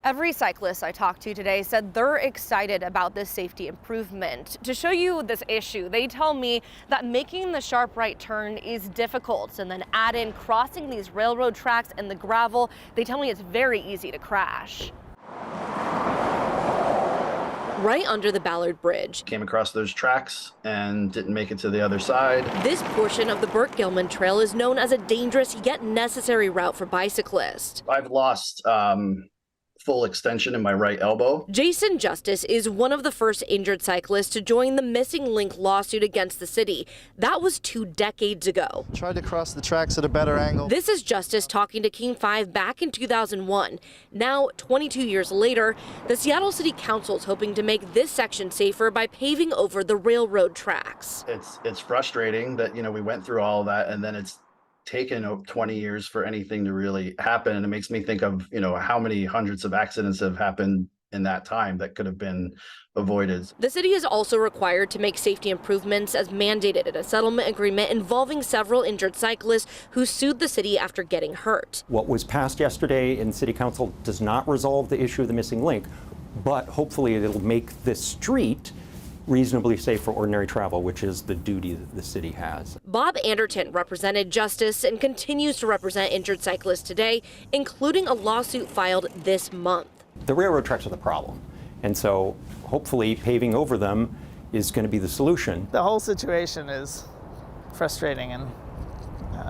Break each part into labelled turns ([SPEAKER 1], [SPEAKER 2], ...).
[SPEAKER 1] Every cyclist I talked to today said they're excited about this safety improvement. To show you this issue, they tell me that making the sharp right turn is difficult, and then add in crossing these railroad tracks and the gravel, they tell me it's very easy to crash. Right under the Ballard Bridge.
[SPEAKER 2] Came across those tracks and didn't make it to the other side.
[SPEAKER 1] This portion of the Burke-Gilman Trail is known as a dangerous yet necessary route for bicyclists.
[SPEAKER 2] I've lost full extension in my right elbow.
[SPEAKER 1] Jason Justice is one of the first injured cyclists to join the Missing Link lawsuit against the city. That was 2 decades ago.
[SPEAKER 3] Tried to cross the tracks at a better angle.
[SPEAKER 1] This is Justice talking to King 5 back in 2001. Now, 22 years later, the Seattle City Council is hoping to make this section safer by paving over the railroad tracks.
[SPEAKER 2] It's frustrating that, we went through all of that and then it's taken 20 years for anything to really happen. And it makes me think of, how many hundreds of accidents have happened in that time that could have been avoided.
[SPEAKER 1] The city is also required to make safety improvements as mandated in a settlement agreement involving several injured cyclists who sued the city after getting hurt.
[SPEAKER 4] What was passed yesterday in City Council does not resolve the issue of the missing link, but hopefully it'll make this street reasonably safe for ordinary travel, which is the duty that the city has.
[SPEAKER 1] Bob Anderton represented Justice and continues to represent injured cyclists today, including a lawsuit filed this month.
[SPEAKER 4] The railroad tracks are the problem, and so hopefully paving over them is going to be the solution.
[SPEAKER 5] The whole situation is frustrating and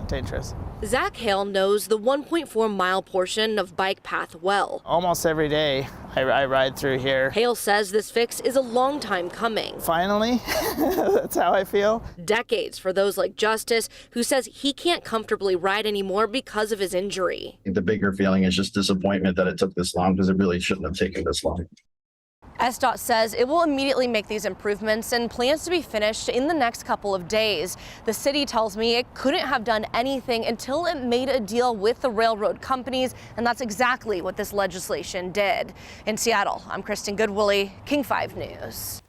[SPEAKER 5] dangerous.
[SPEAKER 1] Zach Hale knows the 1.4-mile portion of bike path well.
[SPEAKER 5] Almost every day I ride through here.
[SPEAKER 1] Hale says this fix is a long time coming.
[SPEAKER 5] Finally, that's how I feel.
[SPEAKER 1] Decades for those like Justice, who says he can't comfortably ride anymore because of his injury.
[SPEAKER 2] The bigger feeling is just disappointment that it took this long because it really shouldn't have taken this long.
[SPEAKER 1] SDOT says it will immediately make these improvements and plans to be finished in the next couple of days. The city tells me it couldn't have done anything until it made a deal with the railroad companies, and that's exactly what this legislation did. In Seattle, I'm Kristen Goodwillie, King 5 News.